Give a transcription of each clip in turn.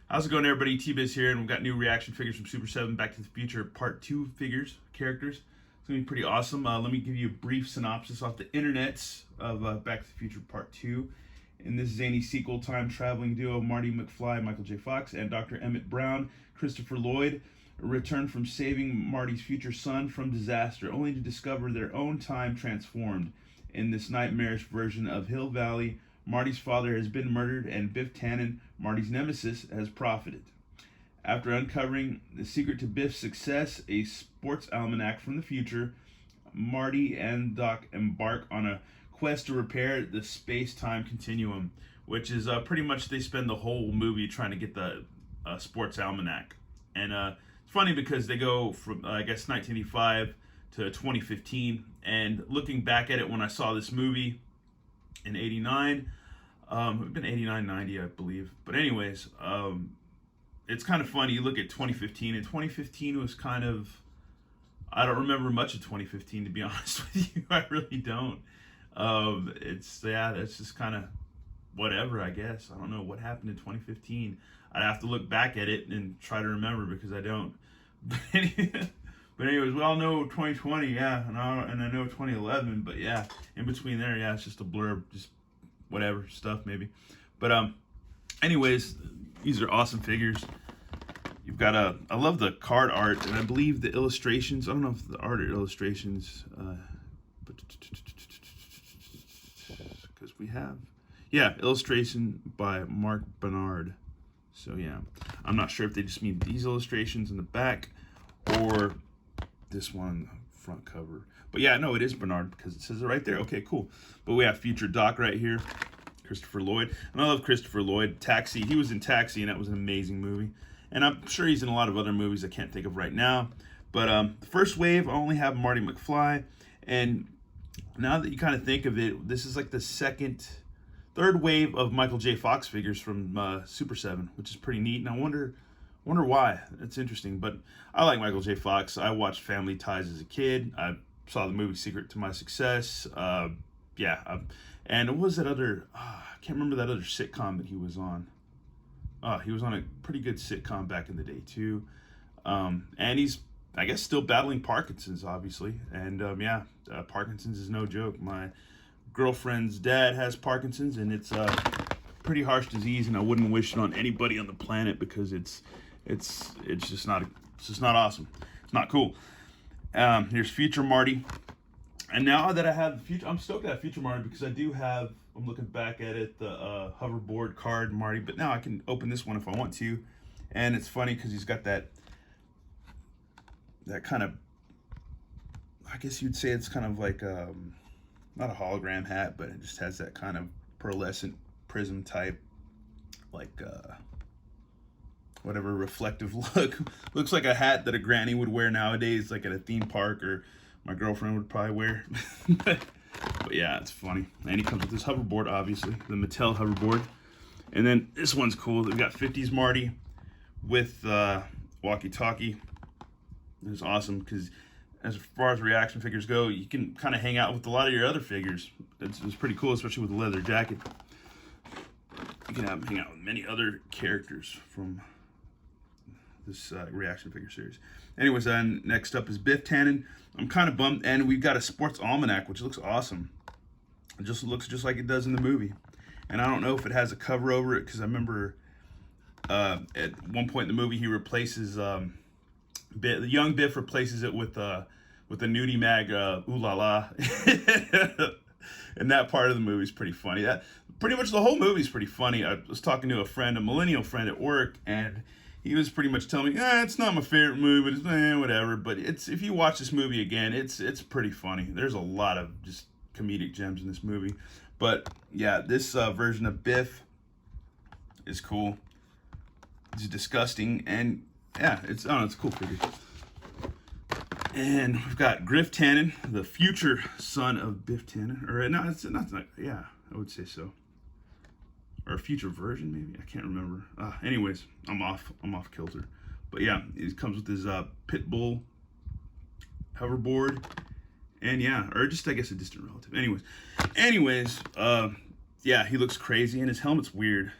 How's it going, everybody? T-Biz here, and we've got new reaction figures from Super 7 Back to the Future Part 2 figures, characters. It's going to be pretty awesome. Let me give you a brief synopsis off the internets of Back to the Future Part 2. In this zany sequel, time-traveling duo Marty McFly, Michael J. Fox, and Dr. Emmett Brown, Christopher Lloyd, return from saving Marty's future son from disaster, only to discover their own time transformed. In this nightmarish version of Hill Valley, Marty's father has been murdered, and Biff Tannen, Marty's nemesis, has profited. After uncovering the secret to Biff's success, a sports almanac from the future, Marty and Doc embark on a quest to repair the space-time continuum, which is pretty much they spend the whole movie trying to get the sports almanac. And it's funny because they go from, I guess, 1985 to 2015, and looking back at it when I saw this movie in 89, it's been 89, 90, I believe. But anyways, it's kind of funny. You look at 2015, and 2015 was kind of, I don't remember much of 2015, to be honest with you. I really don't. It's just kind of whatever, I guess. I don't know what happened in 2015. I'd have to look back at it and try to remember because I don't. But anyways, we all know 2020, yeah, and I know 2011, but yeah, in between there, yeah, it's just a blur, just whatever stuff maybe. But anyways, these are awesome figures. You've got I love the card art, and I believe the illustrations. I don't know if the art or illustrations, because we have, yeah, illustration by Mark Bernard. So yeah, I'm not sure if they just mean these illustrations in the back or this one front cover. But yeah, no, it is Bernard because it says it right there. Okay, cool. But we have future Doc right here, Christopher Lloyd. And I love Christopher Lloyd. Taxi, he was in Taxi, and that was an amazing movie. And I'm sure he's in a lot of other movies I can't think of right now. But the first wave, I only have Marty McFly. And now that you kind of think of it, this is like the third wave of Michael J. Fox figures from Super 7, which is pretty neat. And I wonder why. It's interesting, but I like Michael J. Fox. I watched Family Ties as a kid. I saw the movie Secret to My Success. And what was that other, I can't remember that other sitcom that he was on. He was on a pretty good sitcom back in the day too. And he's, I guess, still battling Parkinson's, obviously. And Parkinson's is no joke. My girlfriend's dad has Parkinson's, and it's a pretty harsh disease, and I wouldn't wish it on anybody on the planet because it's just not awesome. It's not cool. Here's future Marty, and now that I have future, I'm stoked to have future Marty because I do have. I'm looking back at it, the hoverboard card Marty, but now I can open this one if I want to, and it's funny because he's got that kind of, I guess you'd say it's kind of like not a hologram hat, but it just has that kind of pearlescent prism type, like whatever reflective look. Looks like a hat that a granny would wear nowadays, like at a theme park, or my girlfriend would probably wear. but yeah, it's funny. And he comes with this hoverboard, obviously, the Mattel hoverboard. And then this one's cool. We've got 50s Marty with walkie-talkie. It's awesome because as far as reaction figures go, you can kind of hang out with a lot of your other figures. It's pretty cool, especially with the leather jacket. You can hang out with many other characters from this reaction figure series. Anyways, next up is Biff Tannen. I'm kind of bummed, and we've got a sports almanac, which looks awesome. It just looks just like it does in the movie. And I don't know if it has a cover over it, because I remember at one point in the movie he replaces the young Biff replaces it with a nudie mag ooh la la. And that part of the movie is pretty funny. That pretty much the whole movie is pretty funny. I was talking to a millennial friend at work, and he was pretty much telling me, it's not my favorite movie, but it's whatever. But if you watch this movie again, it's pretty funny. There's a lot of just comedic gems in this movie. But yeah, this version of Biff is cool. It's disgusting, and yeah, it's a cool figure. And we've got Biff Tannen, the future son of Biff Tannen. Or no, it's not. Yeah, I would say so. Or a future version, maybe. I can't remember. Anyways, I'm off kilter. But yeah, it comes with his Pitbull hoverboard, and yeah, or just I guess a distant relative. Anyways, yeah, he looks crazy, and his helmet's weird.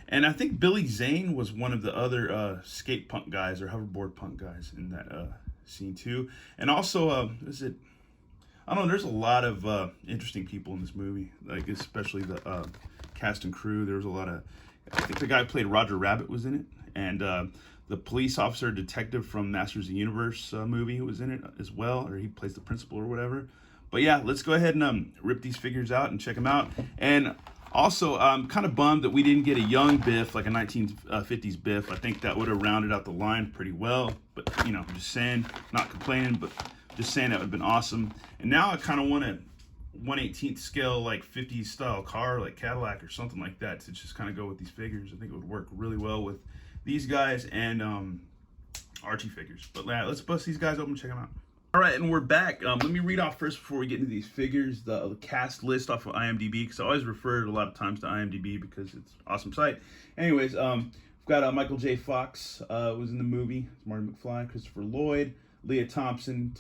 And I think Billy Zane was one of the other skate punk guys or hoverboard punk guys in that scene too. And also, is it? I don't know. There's a lot of interesting people in this movie, like especially the cast and crew. There was a lot of. I think the guy who played Roger Rabbit was in it, and the police officer detective from Masters of the Universe movie was in it as well, or he plays the principal or whatever. But yeah, let's go ahead and rip these figures out and check them out. And also, I'm kind of bummed that we didn't get a young Biff, like a 1950s Biff. I think that would have rounded out the line pretty well. But, you know, just saying, not complaining, but just saying that would have been awesome. And now I kind of want a 1/18th scale, like 50s style car, like Cadillac or something like that, to just kind of go with these figures. I think it would work really well with these guys and Archie figures. But yeah, let's bust these guys open and check them out. All right, and we're back. Let me read off first before we get into these figures, the cast list off of IMDb, because I always refer a lot of times to IMDb because it's an awesome site. Anyways, we've got Michael J. Fox was in the movie. It's Marty McFly. Christopher Lloyd, Leah Thompson,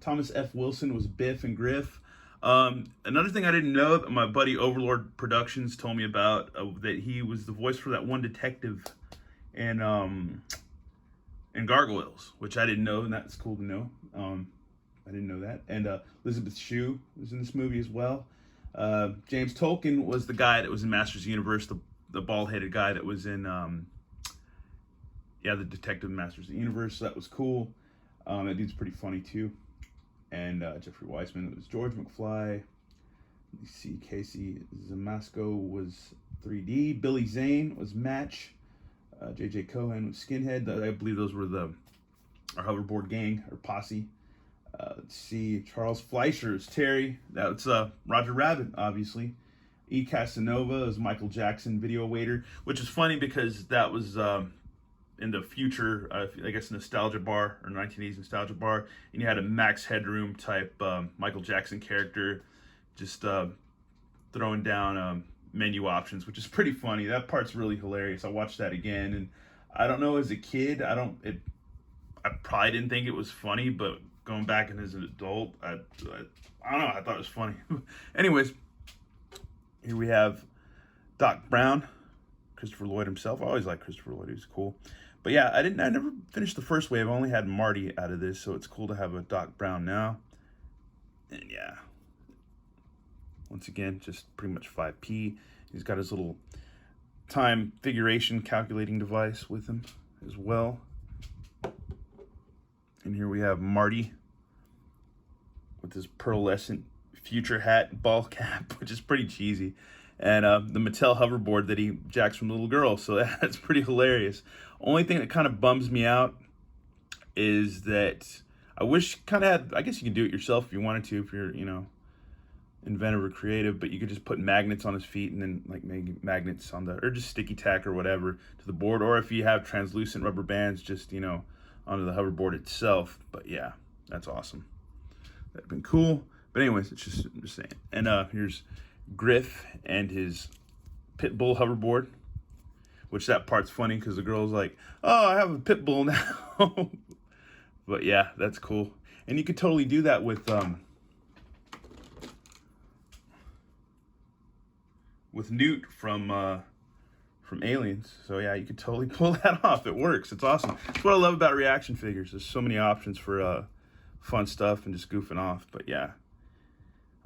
Thomas F. Wilson was Biff and Griff. Another thing I didn't know that my buddy Overlord Productions told me about, that he was the voice for that one detective in Gargoyles, which I didn't know, and that's cool to know. I didn't know that. And Elizabeth Shue was in this movie as well. James Tolkien was the guy that was in Masters of the Universe, the bald-headed guy that was in, the detective in Masters of the Universe. So that was cool. That dude's pretty funny too. And Jeffrey Weissman was George McFly. You see, Casey Zamasco was 3D. Billy Zane was Match. J.J. Cohen was Skinhead. I believe those were our hoverboard gang or posse. Let's see, Charles Fleischer is Terry. That's Roger Rabbit, obviously. E. Casanova is Michael Jackson, video waiter, which is funny because that was in the future, I guess, nostalgia bar or 1980s nostalgia bar, and you had a Max Headroom type Michael Jackson character just throwing down menu options, which is pretty funny. That part's really hilarious. I watched that again, and I don't know, as a kid, I probably didn't think it was funny, but going back and as an adult, I don't know, I thought it was funny. Anyways, here we have Doc Brown, Christopher Lloyd himself. I always liked Christopher Lloyd, he was cool. But yeah, I never finished the first wave. I only had Marty out of this, so it's cool to have a Doc Brown now. And yeah, once again, just pretty much 5P. He's got his little time figuration calculating device with him as well. And here we have Marty with his pearlescent future hat and ball cap, which is pretty cheesy. And the Mattel hoverboard that he jacks from the little girl, so that's pretty hilarious. Only thing that kind of bums me out is that I wish kind of had, I guess you can do it yourself if you wanted to, if you're, inventive or creative, but you could just put magnets on his feet and then like make magnets on or just sticky tack or whatever to the board, or if you have translucent rubber bands, just, onto the hoverboard itself. But yeah, that's awesome. That'd been cool. But anyways, I'm just saying. And here's Griff and his pit bull hoverboard, which that part's funny because the girl's like, oh, I have a pit bull now. But yeah, that's cool. And you could totally do that with Newt from Aliens. So yeah, you could totally pull that off. It works. It's awesome. That's what I love about reaction figures. There's so many options for fun stuff and just goofing off. But yeah,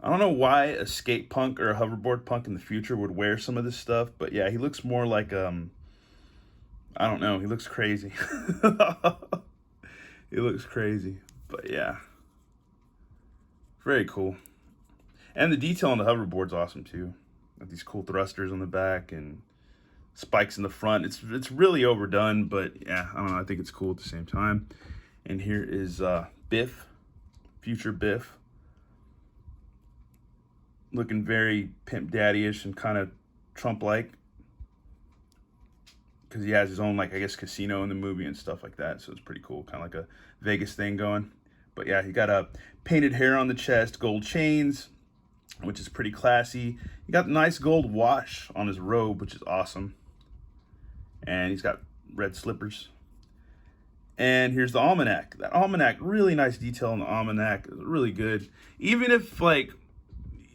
I don't know why a skate punk or a hoverboard punk in the future would wear some of this stuff, but yeah, he looks more like I don't know, he looks crazy. He looks crazy. But yeah, very cool. And the detail on the hoverboard's awesome too. Got these cool thrusters on the back and spikes in the front. It's really overdone, but yeah, I don't know, I think it's cool at the same time. And here is Biff, future Biff, looking very Pimp Daddy-ish and kind of Trump-like, because he has his own, like, I guess, casino in the movie and stuff like that, so it's pretty cool, kind of like a Vegas thing going. But yeah, he got a painted hair on the chest, gold chains, which is pretty classy. He got a nice gold wash on his robe, which is awesome. And he's got red slippers. And here's the almanac. That almanac, really nice detail on the almanac, really good. Even if, like,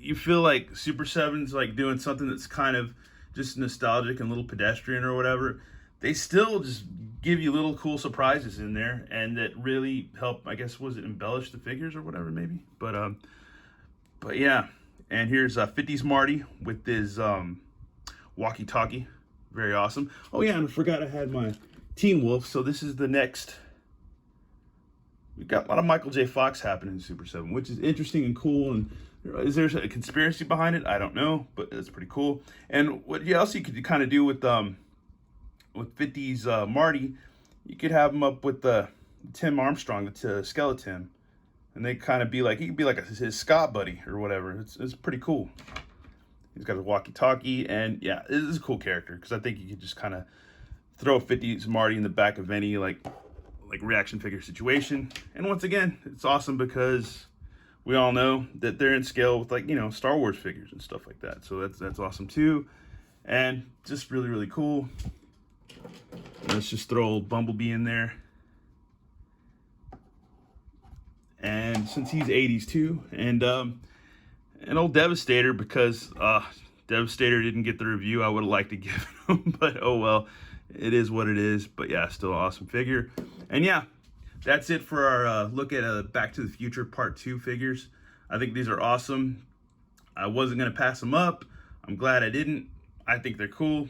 you feel like Super 7's like doing something that's kind of just nostalgic and a little pedestrian or whatever, they still just give you little cool surprises in there, and that really help, I guess, was it embellish the figures or whatever, maybe. But yeah, and here's 50s Marty with his walkie-talkie. Very awesome. Oh yeah, and I forgot I had my Teen Wolf, so this is the next. We've got a lot of Michael J. Fox happening in Super 7, which is interesting and cool. And is there a conspiracy behind it? I don't know, but it's pretty cool. And what else you could kind of do with 50s Marty, you could have him up with Tim Armstrong, the skeleton, and they kind of be like, he could be like his Scott buddy or whatever. It's pretty cool. He's got a walkie-talkie, and yeah, this is a cool character because I think you could just kind of throw 50s Marty in the back of any like reaction figure situation. And once again, it's awesome because we all know that they're in scale with, like, you know, Star Wars figures and stuff like that. So that's awesome too, and just really, really cool. Let's just throw old Bumblebee in there. And since he's 80s too, and an old Devastator, because Devastator didn't get the review I would have liked to give him, but oh well, it is what it is. But yeah, still an awesome figure. And yeah, that's it for our look at Back to the Future Part 2 figures. I think these are awesome. I wasn't going to pass them up. I'm glad I didn't. I think they're cool,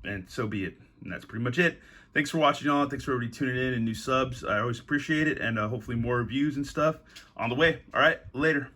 and so be it. And that's pretty much it. Thanks for watching, y'all. Thanks for everybody tuning in and new subs. I always appreciate it, and hopefully more reviews and stuff on the way. All right, later.